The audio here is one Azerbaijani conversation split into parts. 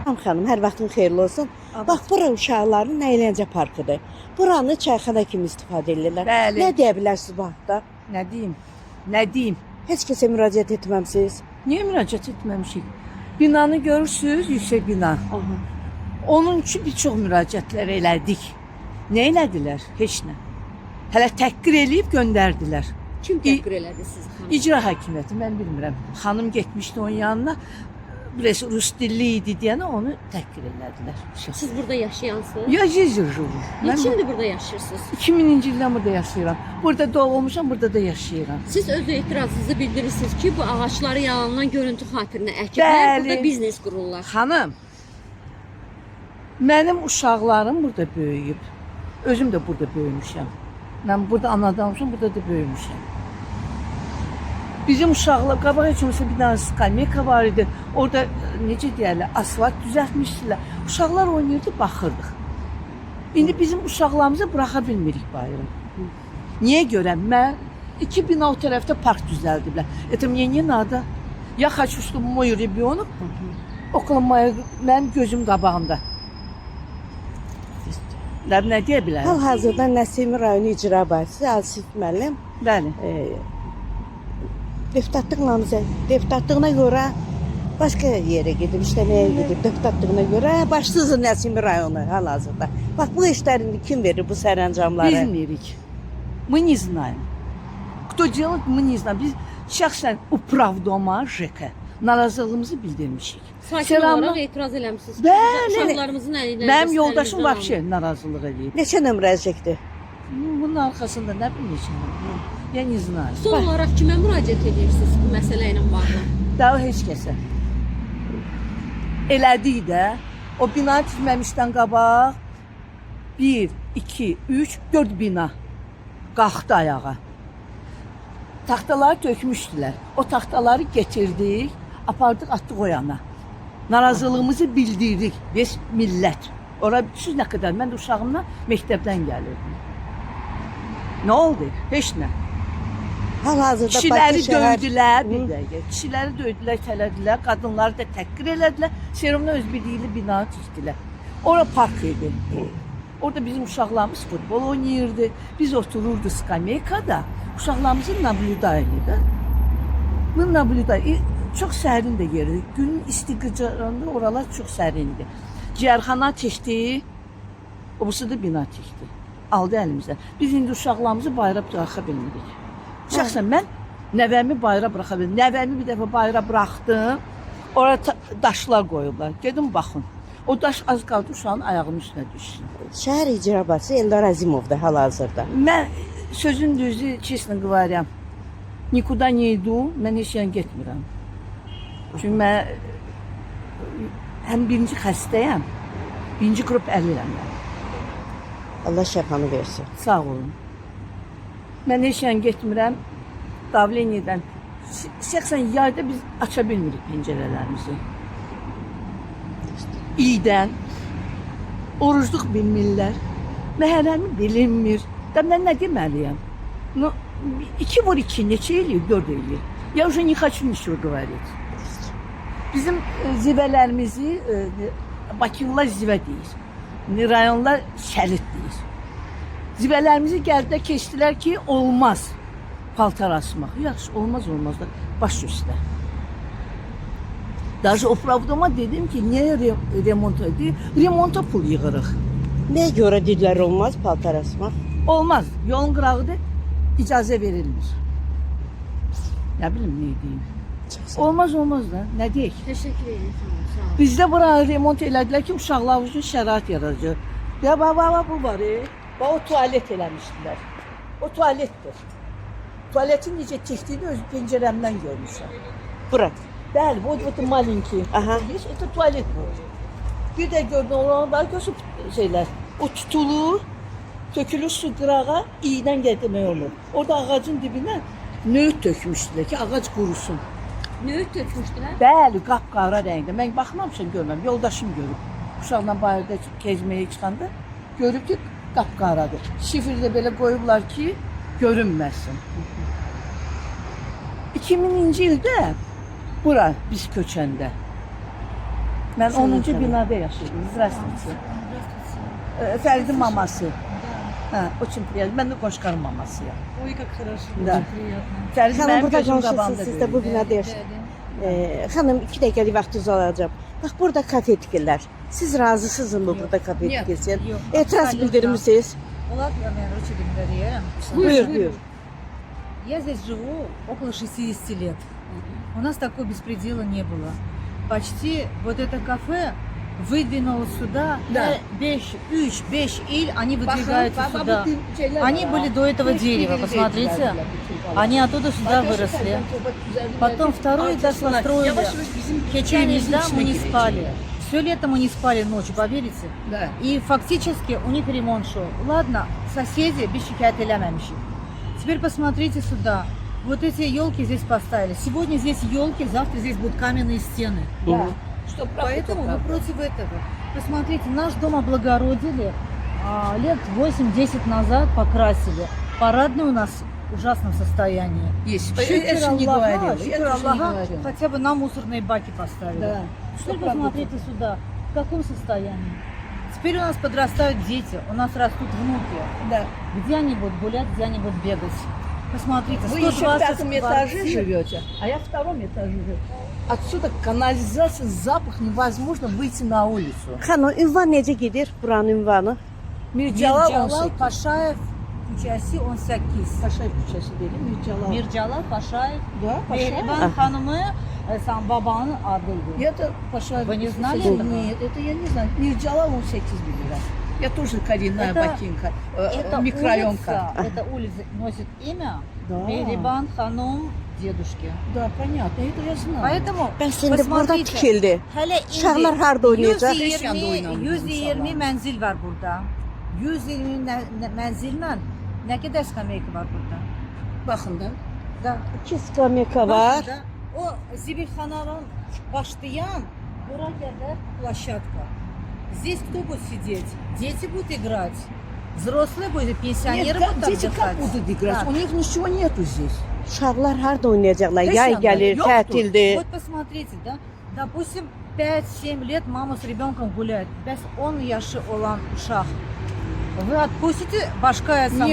Tamam xanım, hər vaxtın xeyirli olsun. Abad. Bax, bura uşaqların əyləncə parkıdır. Buranı çayxana kimi istifadə edirlər. Bəli. Nə deyə bilərsiniz bu haqda? Nə deyim? Nə deyim? Heç kəsə müraciət etməmisiz? Niyə müraciət etməmişik? Binanı görürsüz, yüksək bina. Aha. Onun üçün bir çox müraciətlər elədik. Nə elədilər? Heç nə. Hələ təhqir eləyib göndərdilər. Kim təhqir elədi sizi xanım? İcra hakimiyyəti, mən bilmirəm. Xanım getmişdi onun yanına. Biraz rus dilli idi deyənə onu təhqir elədilər. Siz burada yaşayansınız? Ya Jizirjuru. Mən Niçindir burada yaşayırsınız? 2000-ci ildən burada yaşayıram. Burada doğulmuşam, burada da yaşayıram. Siz öz etirazınızı bildirirsiniz ki, bu ağaçları yalandan görüntü xatirinə əkiblər, Bəli. burada biznes qururlar. Xanım, mənim uşaqlarım burada böyüyüb. Özüm də burada böyümüşəm. Mən burada anadanmışam, burada da böyümüşəm. Bizim uşaqlar, qabağa heç olmasa bir dənə skameyka var idi. Orada necə deyərlər, asfalt düzəltmişdilər. Uşaqlar oynayırdı, baxırdıq. İndi bizim uşaqlarımızı buraxa bilmirik bayram. Niyə görə? Mən 2 bina o tərəfdə park düzəldiblər. Это мне не надо. Я хочу, чтобы мой ребенок okula mənim gözüm qabağında. Nə deyə bilərəm? Hal-hazırda Nəsimi rayonu icra başçısı Asif müəllim Bəli. deputatlığına görə başqa yerə gedib, işləməyə gedib deputatlığına görə başsızı Nəsimi rayonu hal-hazırda. Bax, bu işlərini kim verir bu sərəncamları? Bilmirik. Мы не знаем. Кто делает, мы не знаем. Biz şəxsən upravdoma ЖЭК narazılığımızı bildirmişik. Sakin Selamlar. olaraq etiraz eləmişsiniz. Bəli. Uşaqlarımızın əlində. Mənim yoldaşım vəbşə narazılıq eləyib. Neçə nömrə çəkdi? Bunun arxasında nə bilmişim. Ya не знаю. Son olaraq kimə müraciət edirsiniz bu məsələ ilə bağlı? Daha heç kəsə. Elədik də, o bina tikməmişdən qabaq 1, 2, 3, 4 bina qalxdı ayağa. Taxtaları tökmüşdülər. O taxtaları getirdik, apardıq, atdıq o yana. Narazılığımızı bildirdik. Biz millət. Ora siz nə qədər? Mən də uşağımla məktəbdən gəlirdim. Nə oldu? Heç nə. Hal-hazırda Kişiləri Bakı şəhər- döydülər, bir dəqiqə. Kişiləri döydülər, tələdilər, qadınları da təhqir elədilər. Serumda öz birliyi binanı tikdilər. Ora park idi. Orada bizim uşaqlarımız futbol oynayırdı. Biz otururdu skameykada. Uşaqlarımızın nablüdaydı da. Bu nablüday çox sərin də yeri. Günün isti qıcağında oralar çox sərindi. Ciyərxana tikdi. Obusu da bina tikdi. Aldı əlimizə. Biz indi uşaqlarımızı bayra buraxa bilmirik. Şəxsən mən nəvəmi bayra buraxa bilmirəm. Nəvəmi bir dəfə bayra buraxdım. Orada daşlar qoyublar. Gedin baxın. O daş az qaldı uşağın ayağının üstünə düşsün. Şəhər icra başçısı Eldar Azimov'da hal-hazırda. Mən sözün düzü, честно говоря, никуда не иду, mən heç yerə getmirəm. Çünki mən həm birinci xəstəyəm, birinci qrup əliləm mən. Allah şəfanı versin. Sağ olun. Mən heç yerə getmirəm, davleniyadan. Şəxsən yayda biz aça bilmirik pəncərələrimizi. İydən, orucluq bilmirlər, məhərrəmi bilinmir. Da mən nə deməliyəm? Ну, 2 vur 2, neçə eləyir? 4 eləyir. Я уже не хочу ничего говорить. Bizim zivələrimizi Bakılılar zivə deyir. Rayonlar şərit deyir. Zivələrimizi gəldilər, keçdilər ki, olmaz paltar asmaq. Yaxşı, olmaz da baş üstə. Даже upravdoma dedim ki, niyə remont edir? Remonta pul yığırıq. Nəyə görə dedilər olmaz paltar asmaq? Olmaz. Yolun qırağıdır, icazə verilmir. Nə bilim, nə deyim. Olmaz da, nə deyək? Təşəkkür edirəm xanım, sağ olun. Bizdə bura remont elədilər ki, uşaqlar üçün şərait yaradacaq. Ya baba bu var, bax o tualet eləmişdilər. O tualetdir. Tualetin necə çəkdiyini öz pəncərəmdən görmüşəm. Bura. Bəli, bu malinki. Aha. Это tualet bu. Bir də gördüm, onlar gözü şeylər. O tutulur, tökülür su qırağa, iyidən getmək olur. Orada ağacın dibinə nöğüt tökmüşdülər ki, ağac qurusun. Nöğüt tökmüşdülər. Bəli, qapqara rəngdə. Mən baxmamışam, görməm. Yoldaşım görüb. Uşaqla bayırda gezməyə çıxanda görüb ki, qapqaradır. Şifrdə belə qoyublar ki, görünməsin. 2000-ci ildə bura biz köçəndə Mən 10-cu binada yaşayırdım. Здравствуйте. Fəridin maması. Hə, очень приятно. Mən də Qoşqarın mamasıyam. Ой, как хорошо. Да. Очень приятно. Fərid Xanım mənim burada gözüm qonşusunuz, qabağında siz də böyüdü. bu binada yaşayırsınız. Xanım 2 dəqiqəlik vaxtınızı alacağım. Bax burada kafe tikirlər. Siz razısınızmı burada kafe Нет, tikilsin? yok, Etiraz абсолютно. bildirmişsiniz. Ладно, я очень говорю. Buyur, buyur. Я здесь живу около 60 лет. У нас такого беспредела не было. Почти вот это кафе выдвинулось сюда. Да. 5 ил, они выдвигаются сюда. Они были до этого дерева, посмотрите. Они оттуда сюда выросли. Потом второй этаж построили. Нельзя, мы не спали. Все лето мы не спали ночью, поверите? Да. И фактически у них ремонт шел. Ладно, соседи без шикайт элемемщи. Теперь посмотрите сюда. Вот эти елки здесь поставили. Сегодня здесь елки, завтра здесь будут каменные стены. Да. Что правда, Поэтому то мы правда. против этого. Посмотрите, наш дом облагородили лет 8-10 назад, покрасили. Парадный у нас в ужасном состоянии. Есть. Шукр Я же не Аллаха, говорила. Я шукр тоже не Аллаха, говорила. хотя бы нам мусорные баки поставили. Да. Теперь правда, посмотрите сюда, в каком состоянии. Теперь у нас подрастают дети, у нас растут внуки. Да. Где они будут гулять, где они будут бегать? Посмотрите, Вы еще в 120 пятом этаже квартир. живете, а я в втором этаже живу. Отсюда канализация, запах, невозможно выйти на улицу. Xanım ünvan necə gedir buranın ünvanı? Mircalal Mirjalal 18. Paşayev Küçesi 18. Paşayev Küçesi değil, Mircalal. Mirjalal Paşayev. Да, Paşayev. Mehriban Hanım'ı sen babanın adıydı. Это Paşayev. Вы не знали Нет, этого? Нет, это я не знаю. Mircalal 18 билира. Я тоже коренная Это- бакинка, Эта микрорайонка. эта улица носит имя Да. Мehriban Hanım dедушки. Да, понятно, это я знаю. Поэтому Bəs indi burada посмотрите. tikildi. Hele Uşaqlar harda oynayacaq? 120 menzil var burada. 120 menzille ne kadar skameyka var burada? Bakın da. Da. 2 skamyaka var. Bakın da, o Zibilxanadan başlayan bura kadar площадка. Здесь кто будет сидеть? Дети будут играть. Взрослые будут, пенсионеры Нет, будут там дети как отдыхать. будут играть? Так. У них ничего нету здесь. Uşaqlar harda oynayacaqlar? Heç Yay yanda gəlir, yoxdur. tətildir. Вот посмотрите, да? Допустим, 5-7 лет мама с ребенком гуляет. Без он яши olan uşaq. Вы отпустите башка сама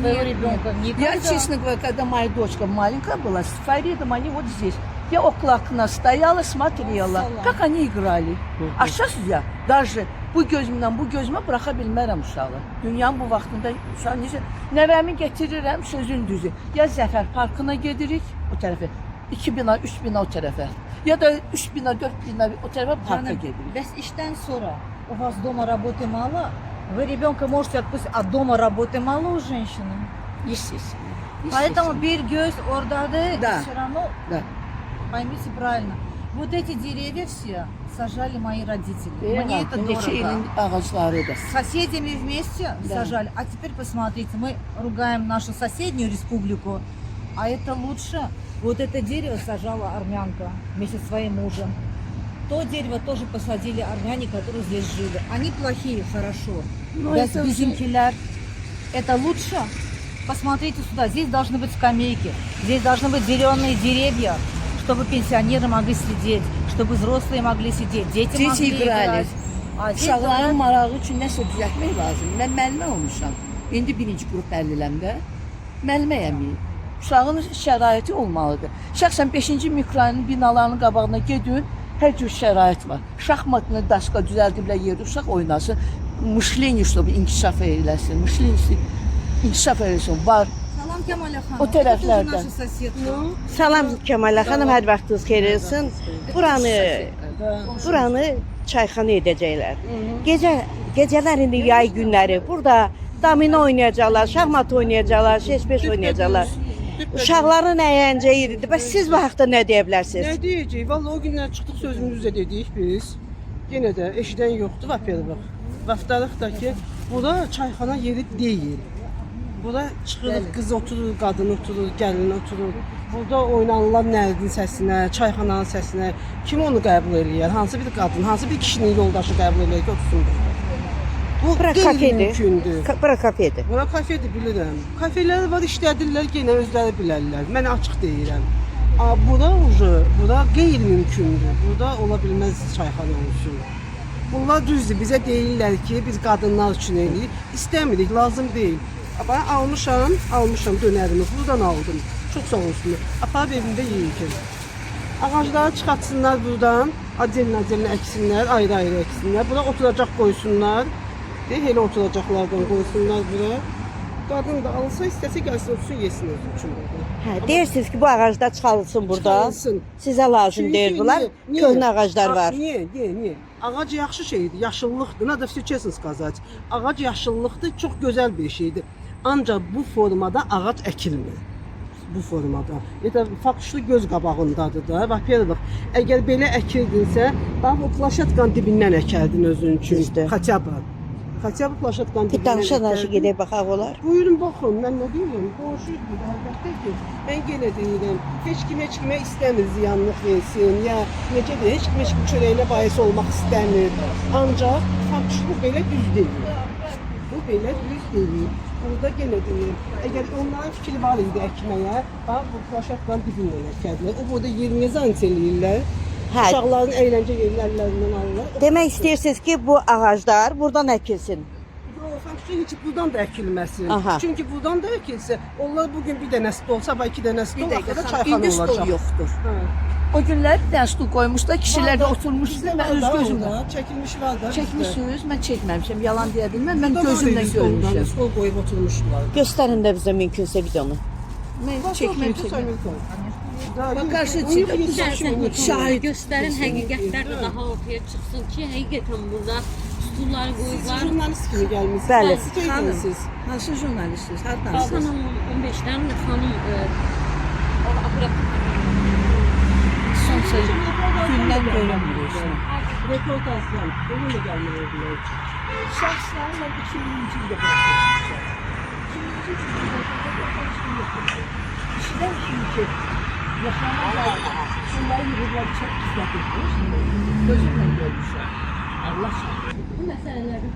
своего ребенка? Я, честно говоря, когда моя дочка маленькая была, с Фаридом они вот здесь. Я около окна стояла, смотрела, как они играли. А сейчас я даже bu gözümə buraxa bilmərəm uşağı. Dünyanın bu vaxtında uşaq necə nəvəmi gətirirəm sözün düzü. Ya Zəfər parkına gedirik o tərəfə. 2 bina, 3 bina o tərəfə. Ya da 3 bina, 4 bina o tərəfə parka Canım, gedirik. без işten sonra у вас дома работы мало, вы ребенка можете отпустить, а дома работы мало у женщины. Естественно. Поэтому bir göz oradadır, Да. все равно, Да. поймите правильно. Вот эти деревья все сажали мои родители. Мне это Neçə дорого. ilin ağaclarıdır. С соседями вместе Да. сажали. А теперь посмотрите, мы ругаем нашу соседнюю республику, а это лучше. Вот это дерево сажала армянка вместе со своим мужем. То дерево тоже посадили армяне, которые здесь жили. Они плохие, хорошо. Ну, это уже- Безимкеляр. Это лучше. Посмотрите сюда, здесь должны быть скамейки, здесь должны быть зеленые деревья, чтобы пенсионеры могли сидеть, чтобы взрослые могли сидеть, дети Дети могли играли. играть. А здесь Uşaqların marağı üçün nəsə düzəltmək lazımdır. Mən müəllimə olmuşam. İndi birinci qrup müəlliməmdə. Müəlliməyəm. Uşağın şəraiti olmalıdır. Şəxsən 5-ci mikrorayonun binalarının qabağına gedin, hər cür şərait var. Şahmatını daşqa düzəldiblər yerdə uşaq oynasın. Mıшление, чтобы inkişaf eləsin. Mıшление inkişaf eləsin. Var. Salam Kemal Xanım. O tərəflərdə. Это тоже наша соседка. Salam Kəmalə xanım, hər vaxtınız xeyir olsun. Buranı çayxana edəcəklər. Gecələr indi yay günləri burada domino oynayacaqlar, şahmat oynayacaqlar, şeş-beş oynayacaqlar. Uşaqların əyləncə yeridir. Bəs siz bu haqda nə deyə bilərsiniz? Ne diyeceğiz? Vallahi o günler çıktık sözümüzde dedik biz. Yine de eşiden yoktu vapeli bak. Vaftalık da ki bura çayxana yeri değil. Bura çıxırıq, qız oturur, qadın oturur, gəlin oturur. Burada oynanılan nərdin səsinə, çayxananın səsinə kim onu qəbul eləyər? Hansı bir qadın, hansı bir kişinin yoldaşı qəbul eləyər ki, otursun burada? Bu Bura kafedir. qeyri-mümkündür. Bura kafedir. Bura kafedir, bilirəm. Kafelər var, işlədirlər, yenə özləri bilərlər. Mən açıq deyirəm. Bura qeyri-mümkündür. Burada ola bilməz çayxana olsun. Bunlar düzdür, bizə deyirlər ki, biz qadınlar üçün eləyirik. İstəmirik, lazım deyil. Ben almışam dönərimi, buradan aldım. Çox sağ olsunlar. Aparıb evimdə yeyəcəm. Ağacları çıxartsınlar buradan, acel-acel əksinlər, ayrı-ayrı əksinlər. Bura oturacaq qoysunlar. Elə oturacaqlardan qoysunlar bura. Qadın da alsa, istəsə gəlsin, otursun, yesin özü üçün burada. Hə, deyirsiniz ki, bu ağaclar çıxarılsın burada. Çıxarılsın. Sizə lazım deyil bunlar. Köhnə ağaclar var. Niyə? Ağac yaxşı şeydir, yaşıllıqdır. Nə də fikirçəsiniz qazanc. Ağac yaşıllıqdır, çox gözəl bir şeydir. Ancaq bu formada ağac əkilmir. Bu formada. Ya da faktlı göz qabağındadır da. Bax, əgər belə əkirdinsə, bax o plaşatqan dibindən əkərdin özün üçün. Düzdür. Xaçə bu plaşatqan Bir danışa gedək baxaq olar. Buyurun baxın, mən nə deyirəm? Qonşuyuz burada, əlbəttə ki. Mən yenə deyirəm, heç kimə istəmir ziyanlıq versin, ya necə deyir, heç kim çörəyinə bahis olmaq istəmir. Ancaq faktlı belə düz deyil. Bu belə düz deyil. Burada yenə deyirəm, əgər onların fikri var idi əkməyə, bax bu plaşatqan dibindən əkədilər. O burada yerini zanç eləyirlər. Hə. Uşaqların əyləncə yerlərindən alırlar. Demək istəyirsiniz ki, bu ağaclar buradan əkilsin. Heç buradan da əkilməsin. Aha. Çünki buradan da əkilsə, onlar bugün bir dənəsi də olsa, iki dənəsi də olsa da çayxana İndi olacaq. stol yoxdur. Hə. O günlər bir dənə stol qoymuşlar, kişilər də oturmuşlar, mən öz gözümlə. Çəkilmiş var da. Çəkmişsiniz, mən çəkməmişəm, yalan deyə bilməm, mən gözümlə görmüşəm. Stol qoyub oturmuşdular. Göstərin də bizə mümkünsə videonu. Mən çəkməmişəm. Qarşı Şahid göstərin, həqiqətlər də daha ortaya çıxsın ki, həqiqətən burada stulları qoyublar. Jurnalist kimi gəlmişsiniz. Bəli. Siz hansı jurnalistsiniz? Biz Hardansınız? xanım 15-dən xanım Son sözü gündən görünmürük. reportajdan onunla gəlməyə bilər. Şəxslər mən 2000-ci ildə başlamışam. 2000-ci ildə İşdən çünki yaşanan onları yığırlar çox ispat etmiş. Gözümlə görmüşəm. Allah şahid. bu məsələlərdə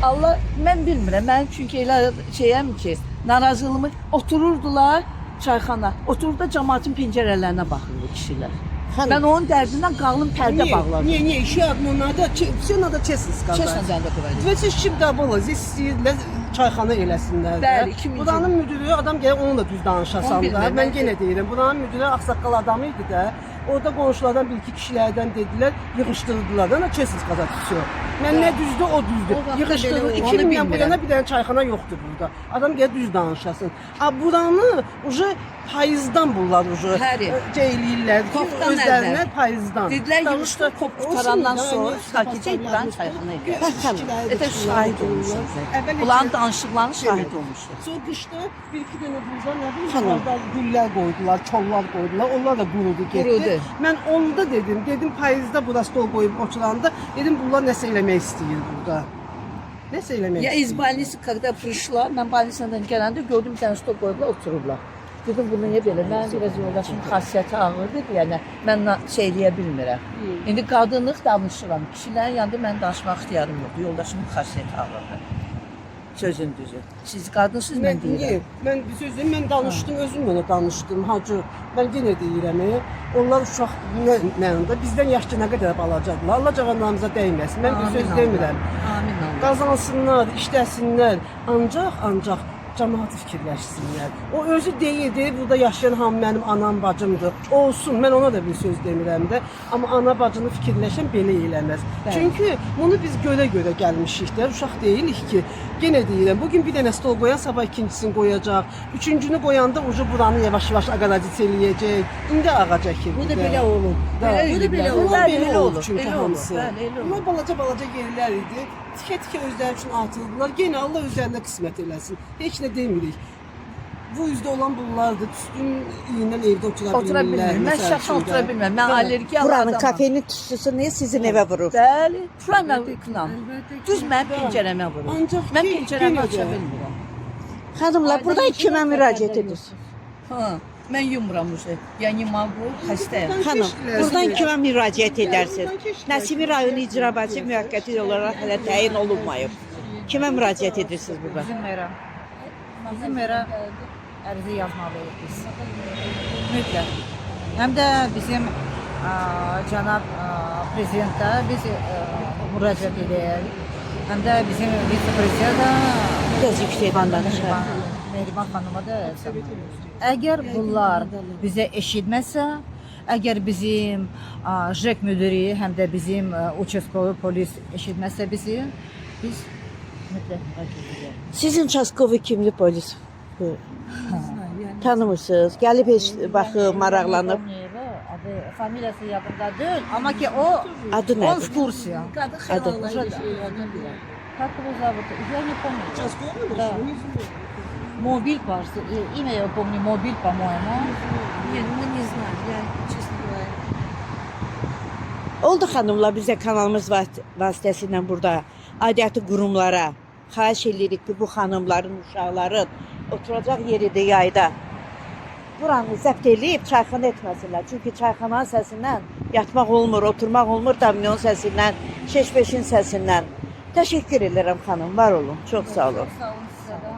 Allah, mən bilmirəm. Mən çünki elə şeyəm ki, narazılığımı otururdular çayxana. Oturub da cəmaətin pəncərələrinə baxırdı kişilər. Xanım. Mən onun dərdindən qalın pərdə bağladım. Не, еще одно надо, все надо честно сказать. Честно надо говорить. 2002 было, здесь istəyirlər çayxana eləsinlər. Bəli, 2000-ci Buranın müdürü adam gəlir onunla düz danışasan Onu da. bilmirəm, Mən mən yenə deyirəm, buranın müdürü ağsaqqal adam idi də. Orada qonşulardan bir iki kişilərdən dedilər, yığışdırdılar da, çesiz qazat tutuyor. Mən nə düzdür, o düzdür. O vaxt Yığışdırdı. belə, onu 2000-dən bu bilmirəm. yana bir dənə çayxana yoxdur burada. Adam gəlir düz danışasın. Buranı uje payızdan bunlar uje Bəli. eləyirlər. Kopdan Özlərinə əvvəl. payızdan. Dedilər yığışdı, kop qutarandan sonra sakitcə buranın çayxana çayxana edir. Xanım. Etə şahid olmuşsunuz. Bulanın danışıqlarını şahid olmuşsunuz. Sonra qışda bir iki dənə buradan nə bilim, Xanım. orada güllər qoydular, kollar qoydular. Onlar da qurudu getdi. Qurudu. Mən onda dedim payızda bura stol qoyub oturanda, dedim bunlar nəsə eləmək istəyir burada. Nəsə eləmək Ya iz больницы, когда пришла, mən больницаdan gələndə gördüm bir dənə stol qoyublar, oturublar. Dedim bu niyə belə? Mən biraz yoldaşımın xasiyyəti ağırdır, yəni mən şey eləyə bilmirəm. İndi qadınlıq danışıram. Kişilərin yanında mən danışmaq ixtiyarım yoxdur. Yoldaşımın xasiyyəti ağırdır. Sözün düzü. Siz qadınsınız, mən deyirəm. Mən bir söz deyim, mən danışdım, özümlə də danışdım. Hacı, mən yenə deyirəm, onlar uşaq mənada bizdən yaşca nə qədər balacadırlar. Allah cavanlarımıza dəyməsin. Mən bir söz demirəm. Amin Allah. Qazansınlar, işləsinlər. Ancaq cəmaət fikirləşsinlər. O özü deyildi, burada yaşayan hamı mənim anam, bacımdır. Olsun, mən ona da bir söz demirəm də. Amma ana bacını fikirləşən belə eləməz. Bəli. Çünki bunu biz görə gəlmişik də, uşaq deyilik ki, yenə deyirəm, bugün bir dənə stol qoyan, sabah ikincisini qoyacaq. Üçüncünü qoyanda ucu buranı yavaş-yavaş aqalacit eləyəcək. İndi ağac əkir. Bu da belə olub. Da. Bu da belə olub. Bunlar Bəli, belə elə olub olub. çünki Elə olub. hamısı. Bəli, elə olub. Bunlar balaca yerlər idi. Tikə özləri üçün atıldılar. Yenə Allah özlərinə qismət eləsin. Heç nə demirik. Bu üzdə olan bunlardır. Tüstün iyindən evdə otura bilmirlər. Mən şəxsən otura bilmirəm. Mən allergiyalı Buranın adamam. kafenin tüstüsü niyə sizin evə vurur? Bəli, şuramla qınan. Düz mənim pəncərəmə vurur. Ancaq Mən ki, pəncərəmi yenə aça də- bilmirəm. Xanımlar, burada kimə müraciət edirsiniz? Ha, mən yumuram уже. Я не могу, xəstəyəm. Xanım, buradan Keçdilər. kimə müraciət edərsiniz? Buradan keçdilər. Nəsimi rayonu icraçı müvəqqəti olaraq hələ təyin olunmayıb. Kimə müraciət edirsiniz burada? Bizim məra. Bizim məra ərizə yazmalıyıq biz. Mütləq. Həm də bizim cənab prezidentə biz müraciət edək. Həm də bizim vitse-prezident Biraz yüksəkdən danışaq. Mehriban xanıma da əgər bunlar bizə eşitməsə, əgər bizim JEK müdiri, həm də bizim uçaskovi polis eşitməsə bizi, biz mütləq müraciət edək. Sizin Çaskovi kimli polis? Tanımırsınız. Gəlib heç baxıb, maraqlanıb. Adı, familiyası yadımda deyil, amma ki o Adı он nədir? в курсе. Qadın Adı. xəyalı Как его зовут? Я не помню. Да. Мобиль, кажется. Имя я помню, Мобиль, по-моему. Нет, мы не знаем, я честно говоря. Oldu xanımlar, bizə kanalımız vasitəsilə burada aidiyyatı qurumlara xahiş edirik ki, bu xanımların, uşaqların oturacaq yeridir yayda. Buranı zəbt eləyib çayxana etməsinlər. Çünki çayxananın səsindən yatmaq olmur, oturmaq olmur, domino səsindən, şeş-beşin səsindən. Təşəkkür edirəm xanım, var olun. Çox sağ olun. Sağ olun size de.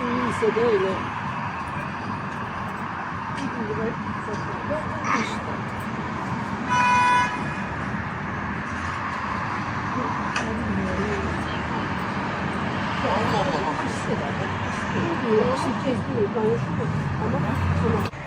İyiyse de öyle. Ama